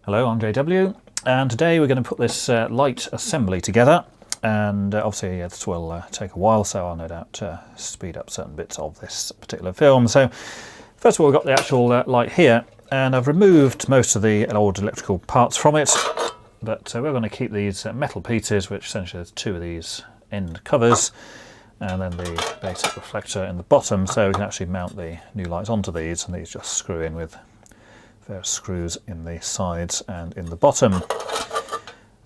Hello, I'm JW, and today we're going to put this light assembly together, and obviously this will take a while, so I'll no doubt speed up certain bits of this particular film. So first of all, we've got the actual light here, and I've removed most of the old electrical parts from it, but we're going to keep these metal pieces, which essentially there's two of these end covers, and then the basic reflector in the bottom, so we can actually mount the new lights onto these, and these just screw in with various screws in the sides and in the bottom.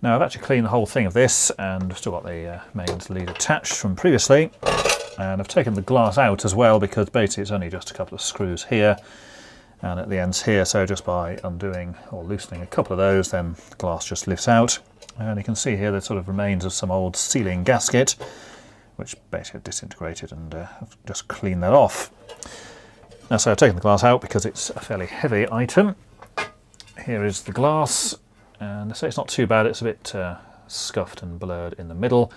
Now I've actually cleaned the whole thing of this, and I've still got the mains lead attached from previously, and I've taken the glass out as well because basically it's only just a couple of screws here and at the ends here, so just by undoing or loosening a couple of those, then the glass just lifts out, and you can see here the sort of remains of some old ceiling gasket which basically disintegrated, and I've just cleaned that off. Now, so I've taken the glass out because it's a fairly heavy item. Here is the glass, and so it's not too bad. It's a bit scuffed and blurred in the middle,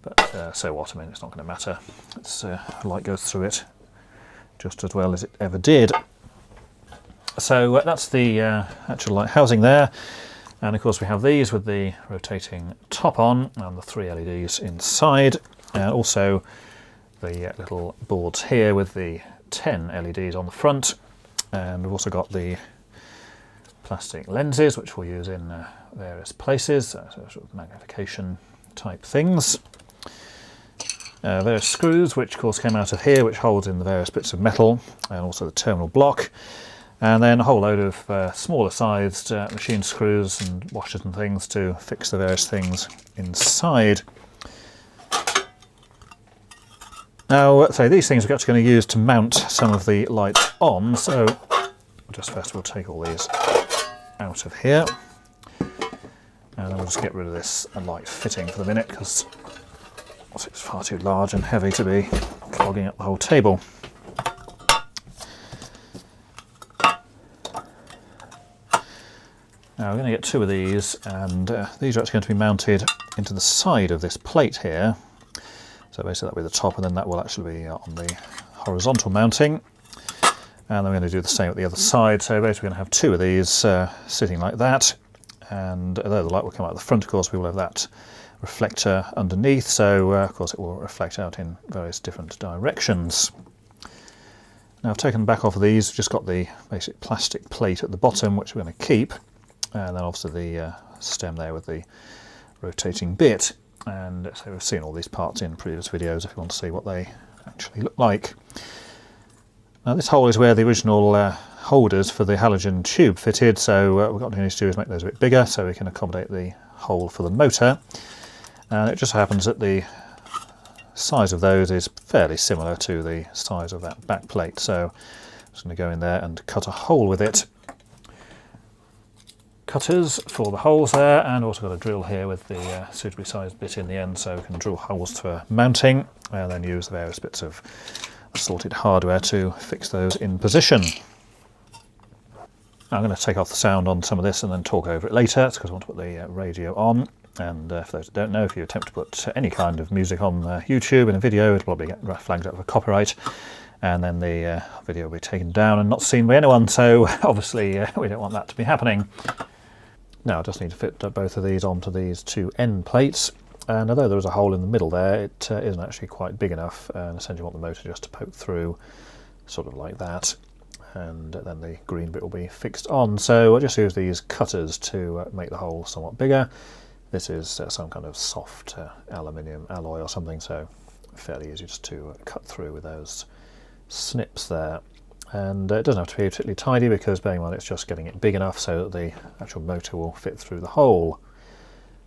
but so what? I mean, it's not going to matter. It's light goes through it just as well as it ever did. So that's the actual light housing there, and of course we have these with the rotating top on and the 3 LEDs inside, and also the little boards here with the 10 LEDs on the front, and we've also got the plastic lenses which we'll use in various places, so sort of magnification type things. Various screws which of course came out of here, which holds in the various bits of metal, and also the terminal block, and then a whole load of smaller sized machine screws and washers and things to fix the various things inside. Now, so these things we're actually going to use to mount some of the lights on, so just first of all take all these out of here, and then we'll just get rid of this light fitting for the minute because it's far too large and heavy to be clogging up the whole table. Now we're going to get two of these, and these are actually going to be mounted into the side of this plate here. So basically that'll be the top, and then that will actually be on the horizontal mounting. And then we're going to do the same at the other side. So basically we're going to have two of these sitting like that. And although the light will come out the front, of course, we will have that reflector underneath. So of course it will reflect out in various different directions. Now I've taken the back off of these, just got the basic plastic plate at the bottom, which we're going to keep. And then obviously the stem there with the rotating bit. And so we've seen all these parts in previous videos if you want to see what they actually look like. Now this hole is where the original holders for the halogen tube fitted, so what we need to do is make those a bit bigger so we can accommodate the hole for the motor. And it just happens that the size of those is fairly similar to the size of that back plate, so I'm just going to go in there and cut a hole with it. Cutters for the holes there, and also got a drill here with the suitably sized bit in the end, so we can drill holes for mounting and then use the various bits of assorted hardware to fix those in position. Now I'm going to take off the sound on some of this and then talk over it later, because I want to put the radio on. And for those that don't know, if you attempt to put any kind of music on YouTube in a video, it'll probably get flagged up for copyright, and then the video will be taken down and not seen by anyone, so obviously we don't want that to be happening. Now I just need to fit both of these onto these two end plates, and although there is a hole in the middle there, it isn't actually quite big enough, and essentially I want the motor just to poke through, sort of like that, and then the green bit will be fixed on. So I'll just use these cutters to make the hole somewhat bigger. This is some kind of soft aluminium alloy or something, so fairly easy just to cut through with those snips there. And it doesn't have to be particularly tidy because, bearing in mind, it's just getting it big enough so that the actual motor will fit through the hole.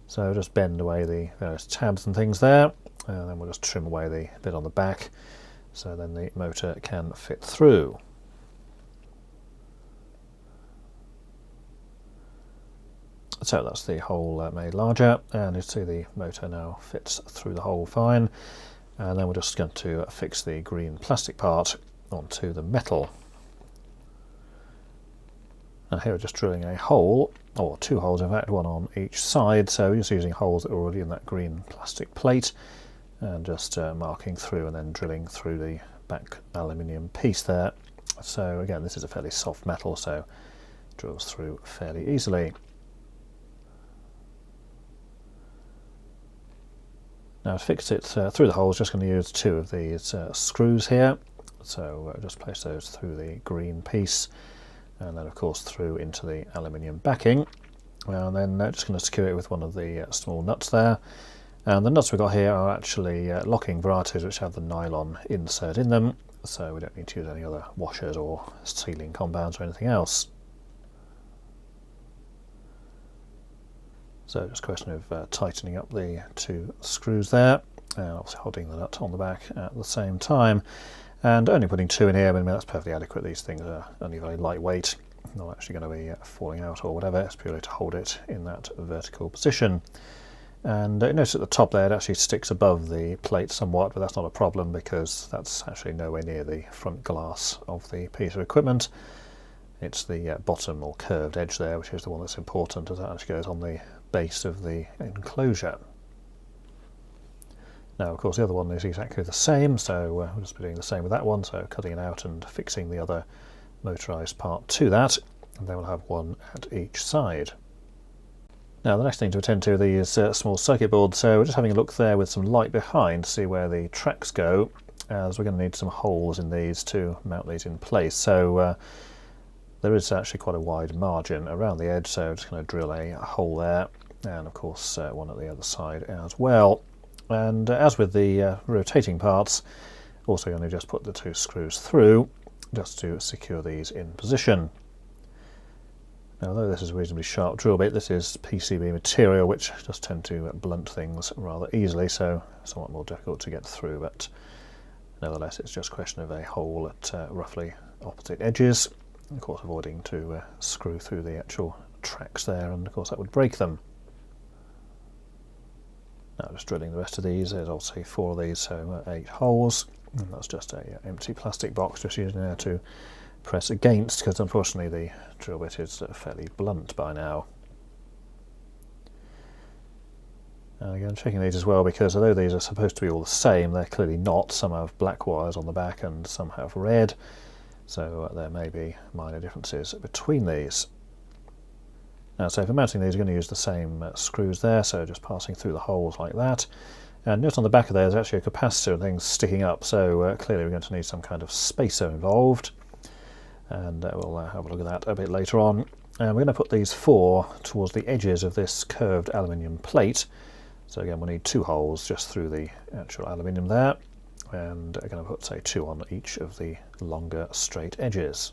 So just bend away the various tabs and things there, and then we'll just trim away the bit on the back so then the motor can fit through. So that's the hole made larger, and you see the motor now fits through the hole fine. And then we're just going to fix the green plastic part onto the metal. And here we're just drilling a hole, or two holes in fact, one on each side, so just using holes that are already in that green plastic plate, and just marking through and then drilling through the back aluminium piece there. So again, this is a fairly soft metal, so drills through fairly easily. Now to fix it through the holes, just going to use two of these screws here. So just place those through the green piece, and then of course through into the aluminium backing. And then just going to secure it with one of the small nuts there. And the nuts we've got here are actually locking varieties which have the nylon insert in them, so we don't need to use any other washers or sealing compounds or anything else. So just a question of tightening up the two screws there, and obviously holding the nut on the back at the same time. And only putting two in here, but I mean, that's perfectly adequate. These things are only very lightweight, not actually going to be falling out or whatever. It's purely to hold it in that vertical position. And notice at the top there it actually sticks above the plate somewhat, but that's not a problem because that's actually nowhere near the front glass of the piece of equipment. It's the bottom or curved edge there which is the one that's important, as that actually goes on the base of the enclosure. Now of course the other one is exactly the same, so we'll just be doing the same with that one, so cutting it out and fixing the other motorised part to that, and then we'll have one at each side. Now the next thing to attend to are these small circuit boards, so we're just having a look there with some light behind to see where the tracks go, as we're going to need some holes in these to mount these in place. So there is actually quite a wide margin around the edge, so I'm just going to drill a hole there, and of course one at the other side as well. And as with the rotating parts, also going to just put the two screws through just to secure these in position. Now, although this is a reasonably sharp drill bit, this is PCB material which does tend to blunt things rather easily, so somewhat more difficult to get through, but nevertheless it's just a question of a hole at roughly opposite edges, of course avoiding to screw through the actual tracks there, and of course that would break them. Now just drilling the rest of these. There's obviously 4 of these, so 8 holes, and that's just a empty plastic box just using there to press against, because unfortunately the drill bit is fairly blunt by now. And again, checking these as well, because although these are supposed to be all the same, they're clearly not. Some have black wires on the back and some have red, so there may be minor differences between these. Now, so for mounting these, we're going to use the same screws there, so just passing through the holes like that. And note on the back of there, there's actually a capacitor and things sticking up, so clearly we're going to need some kind of spacer involved. And we'll have a look at that a bit later on. And we're going to put these 4 towards the edges of this curved aluminium plate. So again, we'll need 2 holes just through the actual aluminium there, and we're going to put, say, 2 on each of the longer straight edges.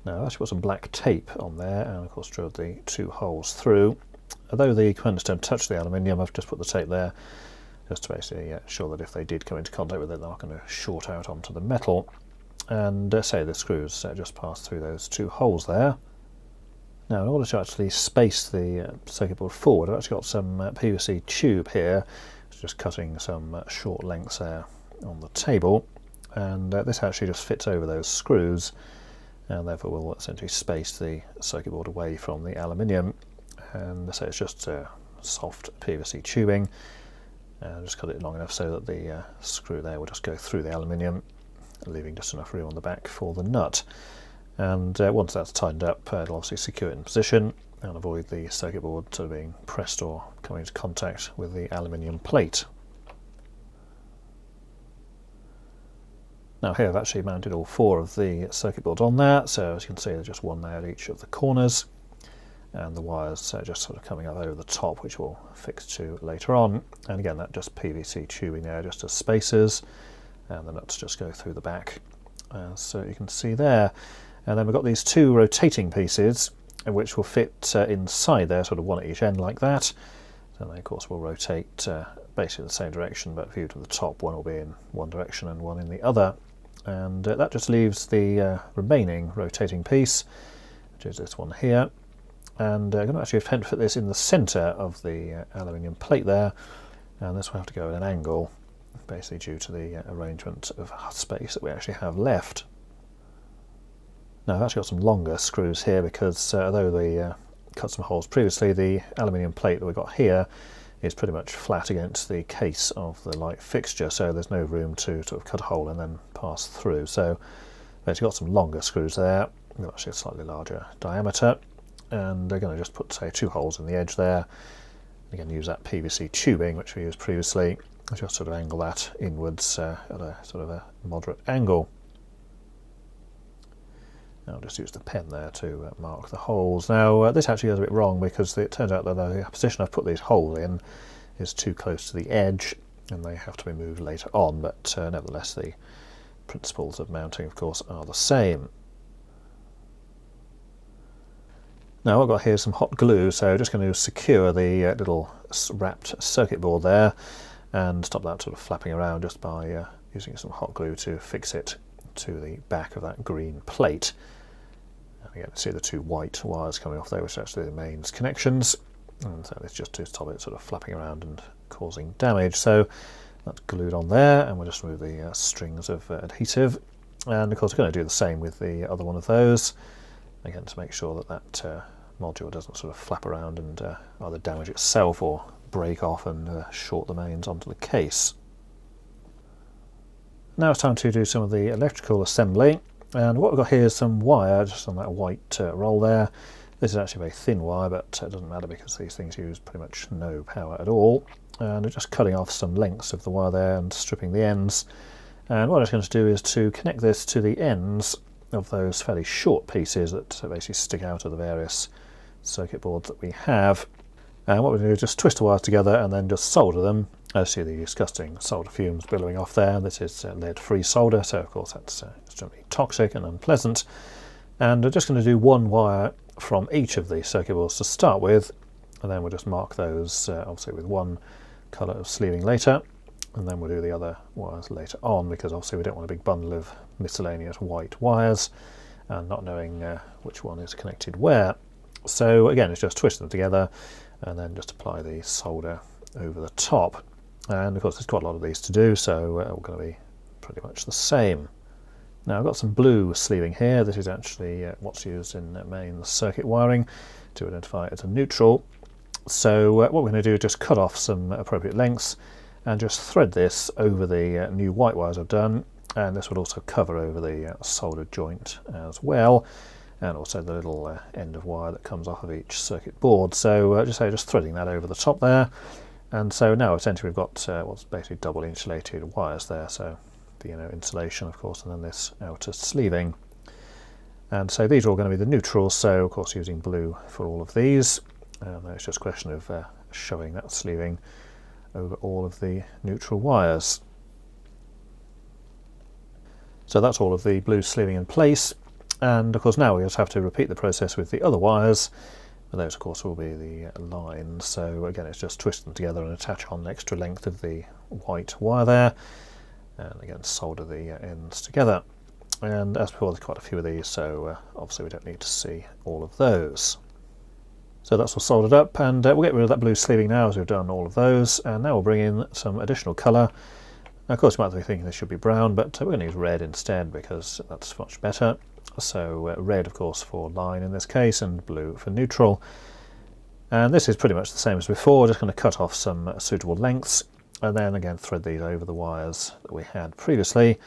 Now I've actually put some black tape on there, and of course drilled the 2 holes through. Although the components don't touch the aluminium, I've just put the tape there just to basically ensure that if they did come into contact with it, they're not going to short out onto the metal. And say the screws just pass through those 2 holes there. Now in order to actually space the circuit board forward, I've actually got some PVC tube here, just cutting some short lengths there on the table, and this actually just fits over those screws, and therefore will essentially space the circuit board away from the aluminium. And so it's just soft PVC tubing, and just cut it long enough so that the screw there will just go through the aluminium, leaving just enough room on the back for the nut. And once that's tightened up, it'll obviously secure it in position and avoid the circuit board sort of being pressed or coming into contact with the aluminium plate. Now here I've actually mounted all 4 of the circuit boards on there, so as you can see there's just one there at each of the corners, and the wires just sort of coming up over the top, which we'll fix to later on. And again, that just PVC tubing there just as spacers, and the nuts just go through the back, so you can see there. And then we've got these 2 rotating pieces which will fit inside there, sort of one at each end like that. So they of course will rotate basically the same direction, but viewed from the top, one will be in one direction and one in the other. And that just leaves the remaining rotating piece, which is this one here. And I'm going to actually attempt to fit this in the centre of the aluminium plate there, and this will have to go at an angle, basically due to the arrangement of space that we actually have left. Now I've actually got some longer screws here because although they cut some holes previously, the aluminium plate that we've got here is pretty much flat against the case of the light fixture, so there's no room to sort of cut a hole and then pass through. So Basically got some longer screws there, they're actually a slightly larger diameter, and they're going to just put, say, 2 holes in the edge there. Again, use that PVC tubing which we used previously, just sort of angle that inwards at a sort of a moderate angle. I'll just use the pen there to mark the holes. Now this actually goes a bit wrong because it turns out that the position I've put these holes in is too close to the edge and they have to be moved later on, but nevertheless the principles of mounting of course are the same. Now I've got here some hot glue, so just going to secure the little wrapped circuit board there and stop that sort of flapping around just by using some hot glue to fix it to the back of that green plate. And again, see the 2 white wires coming off there, which are actually the mains connections, and so it's just to stop it sort of flapping around and causing damage. So that's glued on there, and we'll just remove the strings of adhesive, and of course we're going to do the same with the other one of those, again to make sure that that module doesn't sort of flap around and either damage itself or break off and short the mains onto the case. Now it's time to do some of the electrical assembly, and what we've got here is some wire just on that white roll there. This is actually a very thin wire, but it doesn't matter because these things use pretty much no power at all, and we're just cutting off some lengths of the wire there and stripping the ends. And what I'm going to do is to connect this to the ends of those fairly short pieces that basically stick out of the various circuit boards that we have. And what we're going to do is just twist the wires together and then just solder them. I see the disgusting solder fumes billowing off there. This is lead-free solder, so of course that's extremely toxic and unpleasant. And we're just going to do 1 wire from each of the circuit boards to start with, and then we'll just mark those obviously with 1 colour of sleeving later, and then we'll do the other wires later on, because obviously we don't want a big bundle of miscellaneous white wires and not knowing which one is connected where. So again, it's just twist them together and then just apply the solder over the top. And of course there's quite a lot of these to do, so we're going to be pretty much the same. Now I've got some blue sleeving here. This is actually what's used in main circuit wiring to identify it as a neutral. So what we're going to do is just cut off some appropriate lengths and just thread this over the new white wires I've done, and this would also cover over the soldered joint as well, and also the little end of wire that comes off of each circuit board. So just threading that over the top there, and so now essentially we've got what's basically double insulated wires there, so the insulation of course, and then this outer sleeving. And so these are all going to be the neutrals, so of course using blue for all of these, and it's just a question of shoving that sleeving over all of the neutral wires. So that's all of the blue sleeving in place. And of course now we just have to repeat the process with the other wires, and those of course will be the lines. So again, it's just twist them together and attach on the extra length of the white wire there, and again solder the ends together. And as before, there's quite a few of these, so obviously we don't need to see all of those. So that's all soldered up, and we'll get rid of that blue sleeving now as we've done all of those, and now we'll bring in some additional colour. Now of course you might be thinking this should be brown, but we're going to use red instead because that's much better. So red of course for line in this case, and blue for neutral. And this is pretty much the same as before, just going to cut off some suitable lengths and then again thread these over the wires that we had previously.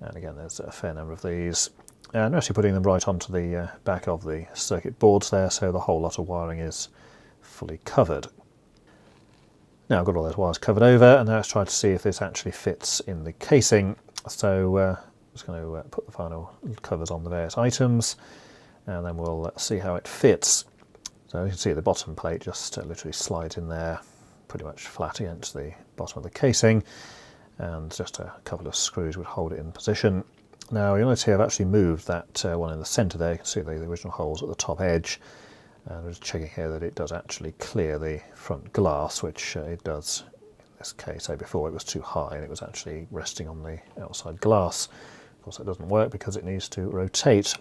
And again there's a fair number of these, and we're actually putting them right onto the back of the circuit boards there, so the whole lot of wiring is fully covered. Now I've got all those wires covered over, and now let's try to see if this actually fits in the casing. So just going to put the final covers on the various items, and then we'll see how it fits. So you can see the bottom plate just literally slides in there pretty much flat against the bottom of the casing, and just a couple of screws would hold it in position. Now you'll notice here I've actually moved that one in the centre there. You can see the original holes at the top edge, and I'm just checking here that it does actually clear the front glass, which it does in this case. So before it was too high and it was actually resting on the outside glass. Of course that doesn't work because it needs to rotate.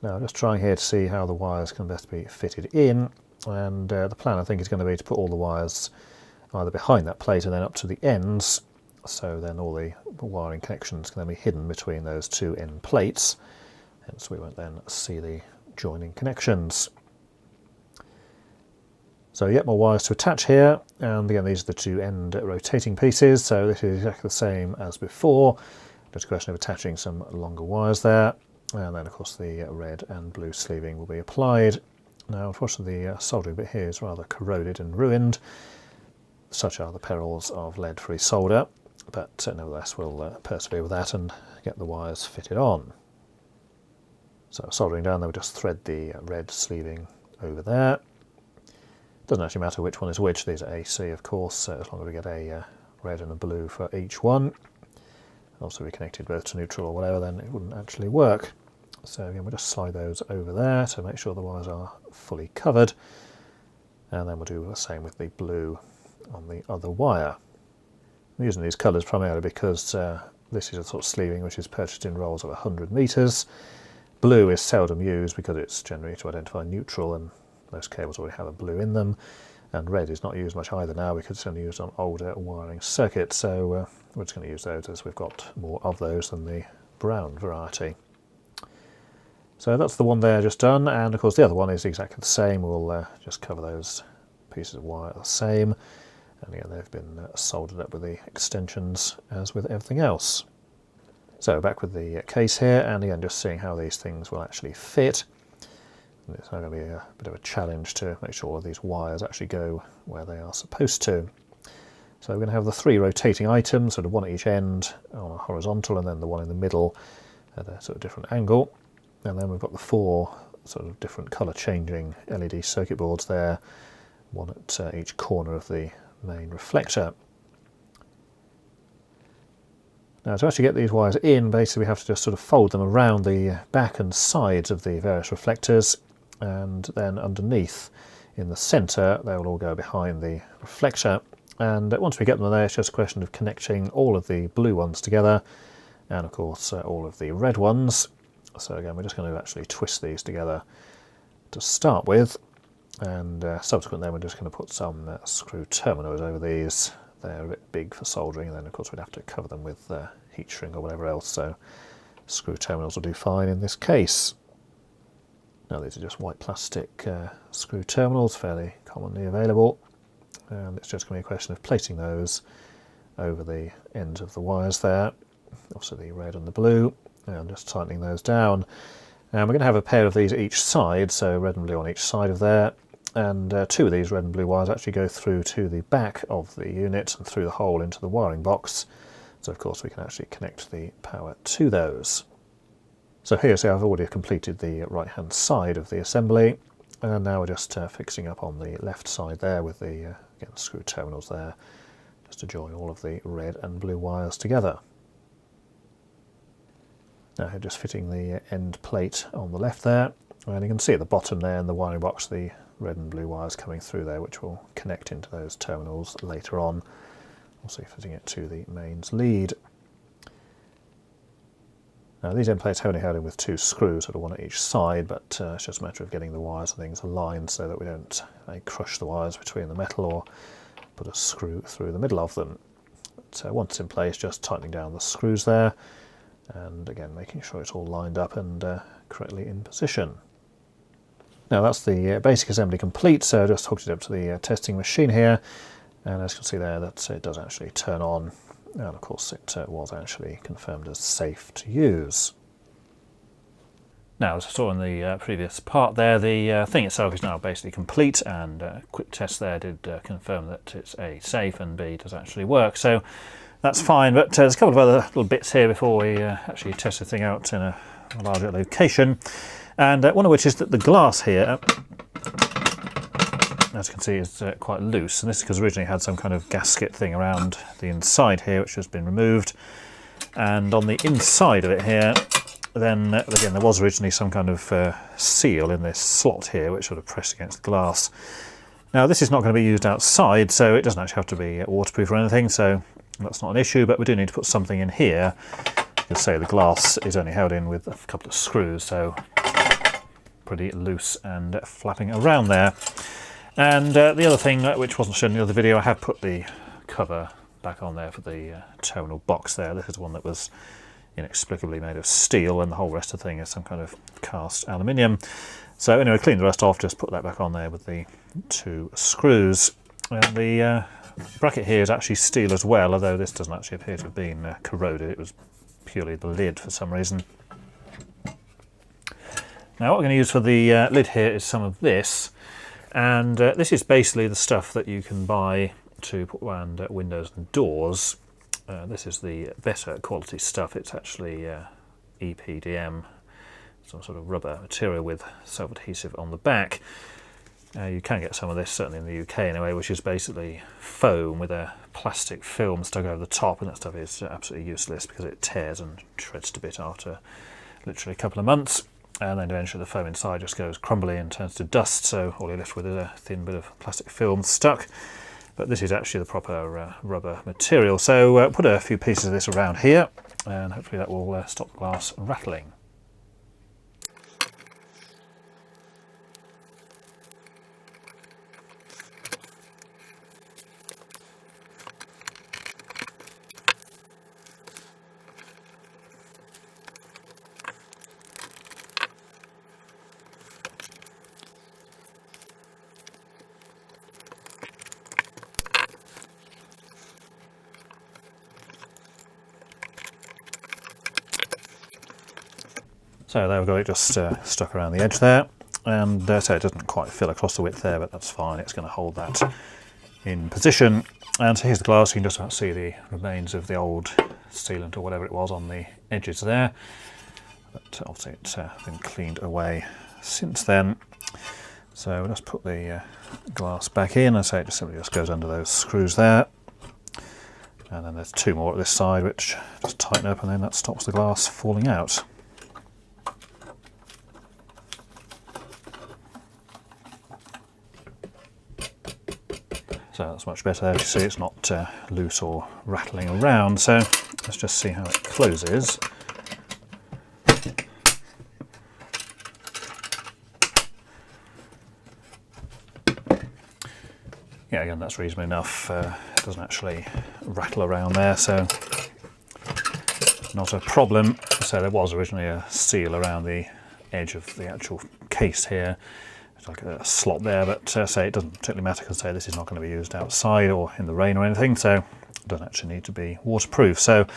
Now I'm just trying here to see how the wires can best be fitted in, and the plan I think is going to be to put all the wires either behind that plate and then up to the ends, so then all the wiring connections can then be hidden between those two end plates, hence we won't then see the joining connections. So yet more wires to attach here, and again these are the two end rotating pieces, so this is exactly the same as before. Just a question of attaching some longer wires there, and then of course the red and blue sleeving will be applied. Now unfortunately the soldering bit here is rather corroded and ruined. Such are the perils of lead-free solder, but nevertheless we'll persevere with that and get the wires fitted on. So soldering down, we'll just thread the red sleeving over there. Doesn't actually matter which one is which, these are AC of course, so as long as we get a red and a blue for each one. Also, if we connected both to neutral or whatever, then it wouldn't actually work. So again, we'll just slide those over there to make sure the wires are fully covered. And then we'll do the same with the blue on the other wire. I'm using these colours primarily because this is a sort of sleeving which is purchased in rolls of 100 metres. Blue is seldom used because it's generally to identify neutral, and most cables already have a blue in them. And red is not used much either now because it's only used on older wiring circuits, so we're just going to use those as we've got more of those than the brown variety. So that's the one there just done, and of course the other one is exactly the same. We'll just cover those pieces of wire the same, and again they've been soldered up with the extensions as with everything else. So back with the case here, and again just seeing how these things will actually fit. And it's now going to be a bit of a challenge to make sure all of these wires actually go where they are supposed to. So we're going to have the 3 rotating items, sort of one at each end on a horizontal, and then the one in the middle at a sort of different angle. And then we've got the 4 sort of different colour changing LED circuit boards there, one at each corner of the main reflector. Now to actually get these wires in, basically we have to just sort of fold them around the back and sides of the various reflectors, and then underneath in the centre they will all go behind the reflector. And once we get them there, it's just a question of connecting all of the blue ones together, and of course all of the red ones. So again, we're just going to actually twist these together to start with, and subsequently then we're just going to put some screw terminals over these. They're a bit big for soldering, and then of course we'd have to cover them with heat shrink or whatever else, so screw terminals will do fine in this case. Now these are just white plastic screw terminals, fairly commonly available, and it's just going to be a question of placing those over the ends of the wires there, also the red and the blue, and just tightening those down. And we're going to have a pair of these each side, so red and blue on each side of there, and 2 of these red and blue wires actually go through to the back of the unit and through the hole into the wiring box, so of course we can actually connect the power to those. So here, see, I've already completed the right hand side of the assembly, and now we're just fixing up on the left side there with the again, screw terminals there, just to join all of the red and blue wires together. Now just fitting the end plate on the left there, and you can see at the bottom there in the wiring box the red and blue wires coming through there, which will connect into those terminals later on, also fitting it to the mains lead. Now these end plates are only held in with 2 screws, sort of one at each side, but it's just a matter of getting the wires and things aligned so that we don't crush the wires between the metal or put a screw through the middle of them. But once in place, just tightening down the screws there, and again making sure it's all lined up and correctly in position. Now that's the basic assembly complete, so I just hooked it up to the testing machine here, and as you can see there that it does actually turn on, and of course it was actually confirmed as safe to use. Now, as I saw in the previous part there, the thing itself is now basically complete, and a quick test there did confirm that it's A, safe, and B, does actually work, so that's fine. But there's a couple of other little bits here before we actually test the thing out in a larger location, and one of which is that the glass here, as you can see, is quite loose, and this is because originally it had some kind of gasket thing around the inside here, which has been removed. And on the inside of it here, then again there was originally some kind of seal in this slot here, which sort of pressed against the glass. Now this is not going to be used outside, so it doesn't actually have to be waterproof or anything, so that's not an issue, but we do need to put something in here. You'll say the glass is only held in with a couple of screws, so pretty loose and flapping around there. And the other thing, which wasn't shown in the other video, I have put the cover back on there for the terminal box there. This is one that was inexplicably made of steel, and the whole rest of the thing is some kind of cast aluminium. So anyway, clean the rest off, just put that back on there with the 2 screws. And the bracket here is actually steel as well, although this doesn't actually appear to have been corroded. It was purely the lid for some reason. Now what we're going to use for the lid here is some of this, and this is basically the stuff that you can buy to put around windows and doors. This is the better quality stuff. It's actually EPDM, some sort of rubber material with self-adhesive on the back. You can get some of this, certainly in the UK anyway, which is basically foam with a plastic film stuck over the top, and that stuff is absolutely useless because it tears and shreds to bit after literally a couple of months, and then eventually the foam inside just goes crumbly and turns to dust, so all you're left with is a thin bit of plastic film stuck. But this is actually the proper rubber material, so put a few pieces of this around here, and hopefully that will stop the glass rattling. So there we've got it just stuck around the edge there, and so it doesn't quite fill across the width there, but that's fine, it's going to hold that in position. And so here's the glass. You can just about see the remains of the old sealant or whatever it was on the edges there, but obviously it's been cleaned away since then. So we'll just put the glass back in, and so it just simply just goes under those screws there. And then there's two more at this side which just tighten up, and then that stops the glass falling out. So that's much better there. You see it's not loose or rattling around. So let's just see how it closes. Yeah, again, that's reasonable enough. It doesn't actually rattle around there, so not a problem. So there was originally a seal around the edge of the actual case here. It's like a slot there, but say it doesn't particularly matter because say this is not going to be used outside or in the rain or anything, so it doesn't actually need to be waterproof. So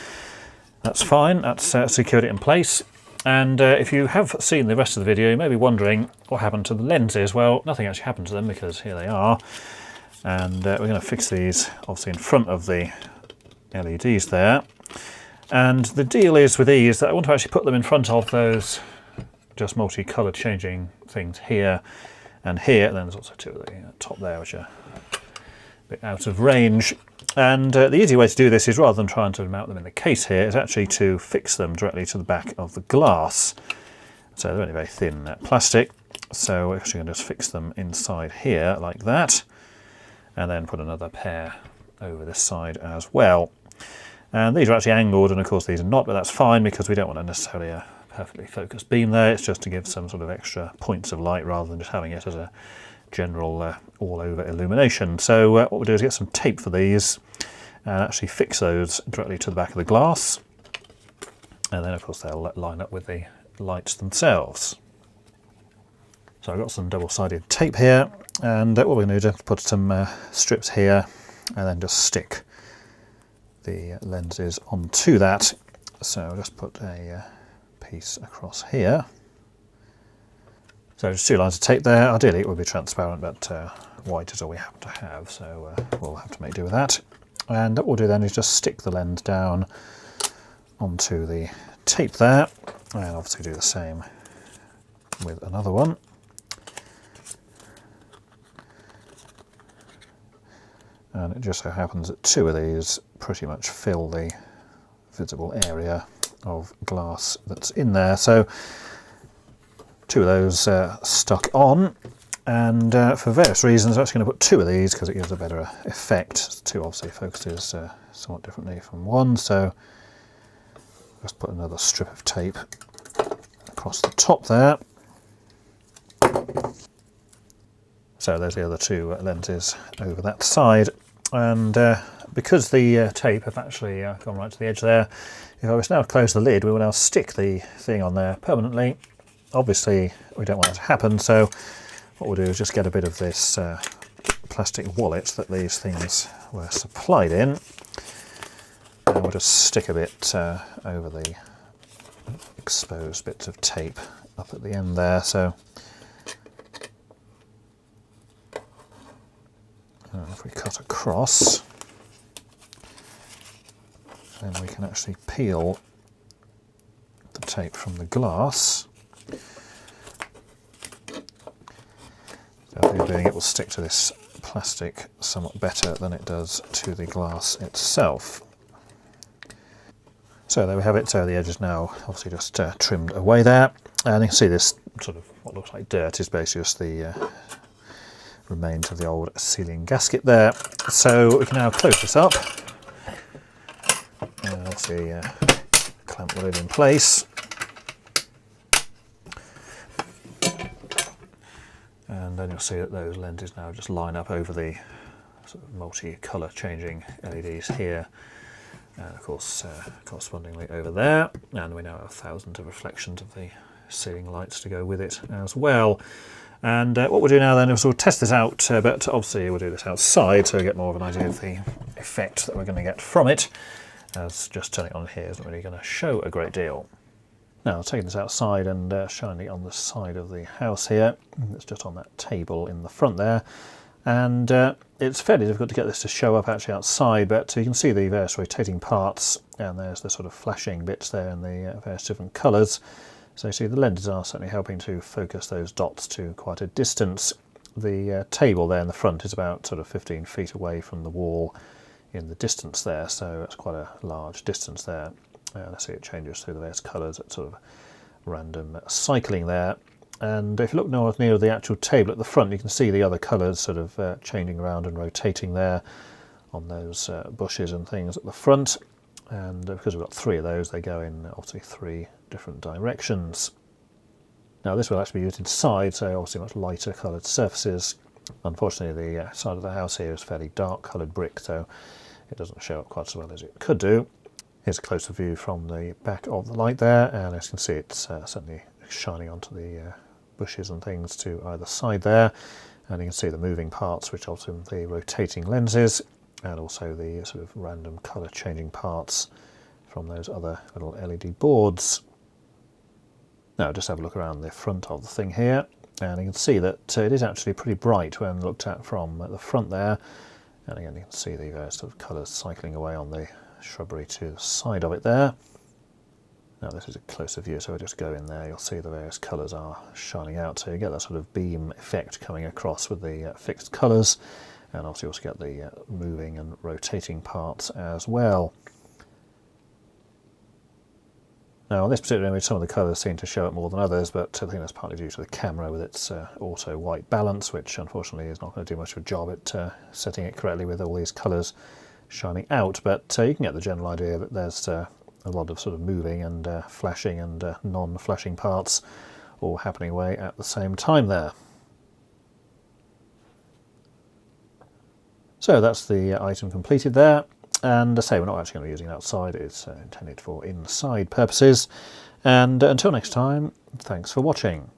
that's fine. That's secured it in place. And if you have seen the rest of the video, you may be wondering what happened to the lenses. Well, nothing actually happened to them because here they are. And we're going to fix these obviously in front of the LEDs there. And the deal is with these that I want to actually put them in front of those just multicolour changing things here and here. And then there's also two at the top there which are a bit out of range. And the easy way to do this is, rather than trying to mount them in the case here, is actually to fix them directly to the back of the glass. So they're only very thin plastic, so we're actually going to just fix them inside here like that, and then put another pair over this side as well. And these are actually angled, and of course these are not, but that's fine because we don't want necessarily a perfectly focused beam there. It's just to give some sort of extra points of light rather than just having it as a general all-over illumination. So what we'll do is get some tape for these and actually fix those directly to the back of the glass, and then of course they'll line up with the lights themselves. So I've got some double-sided tape here, and what we're going to do is put some strips here and then just stick the lenses onto that. So I'll just put a piece across here. So just two lines of tape there. Ideally it would be transparent, but white is all we happen to have, so we'll have to make do with that. And what we'll do then is just stick the lens down onto the tape there, and obviously do the same with another one. And it just so happens that two of these pretty much fill the visible area of glass that's in there. So two of those stuck on, and for various reasons I'm actually going to put two of these because it gives a better effect. Two obviously focuses somewhat differently from one, so just put another strip of tape across the top there. So there's the other two lenses over that side, and because the tape have actually gone right to the edge there, if I was now to close the lid, we will now stick the thing on there permanently. Obviously we don't want that to happen, so what we'll do is just get a bit of this plastic wallet that these things were supplied in, and we'll just stick a bit over the exposed bits of tape up at the end there. So if we cut across, then we can actually peel the tape from the glass. So doing it will stick to this plastic somewhat better than it does to the glass itself. So there we have it. So the edge is now obviously just trimmed away there, and you can see this sort of what looks like dirt is basically just the remains of the old ceiling gasket there. So we can now close this up and obviously clamp the lid in place. And then you'll see that those lenses now just line up over the sort of multi-colour changing LEDs here, and of course correspondingly over there. And we now have thousands of reflections of the ceiling lights to go with it as well. And what we'll do now then is we'll test this out, but obviously we'll do this outside so we get more of an idea of the effect that we're going to get from it, as just turning it on here isn't really going to show a great deal. Now, taking this outside and shining it on the side of the house here, it's just on that table in the front there, and it's fairly difficult to get this to show up actually outside, but you can see the various rotating parts, and there's the sort of flashing bits there in the various different colours. So you see the lenses are certainly helping to focus those dots to quite a distance. The table there in the front is about sort of 15 feet away from the wall in the distance there, so it's quite a large distance there. Let's see, it changes through the various colours at sort of random cycling there. And if you look now near the actual table at the front, you can see the other colours sort of changing around and rotating there on those bushes and things at the front. And because we've got three of those, they go in obviously three different directions. Now this will actually be used inside, so obviously much lighter coloured surfaces. Unfortunately, the side of the house here is fairly dark coloured brick, so it doesn't show up quite so well as it could do. Here's a closer view from the back of the light there, and as you can see, it's certainly shining onto the bushes and things to either side there. And you can see the moving parts, which are the rotating lenses, and also the sort of random colour changing parts from those other little LED boards. Now just have a look around the front of the thing here, and you can see that it is actually pretty bright when looked at from the front there. And again, you can see the various sort of colours cycling away on the shrubbery to the side of it there. Now this is a closer view, so I just go in there, you'll see the various colours are shining out, so you get that sort of beam effect coming across with the fixed colours, and obviously also get the moving and rotating parts as well. Now on this particular image, some of the colours seem to show up more than others, but I think that's partly due to the camera with its auto white balance, which unfortunately is not going to do much of a job at setting it correctly with all these colours shining out. But you can get the general idea that there's a lot of sort of moving and flashing and non-flashing parts all happening away at the same time there. So that's the item completed there. And as I say, we're not actually going to be using it outside, it's intended for inside purposes. And until next time, thanks for watching.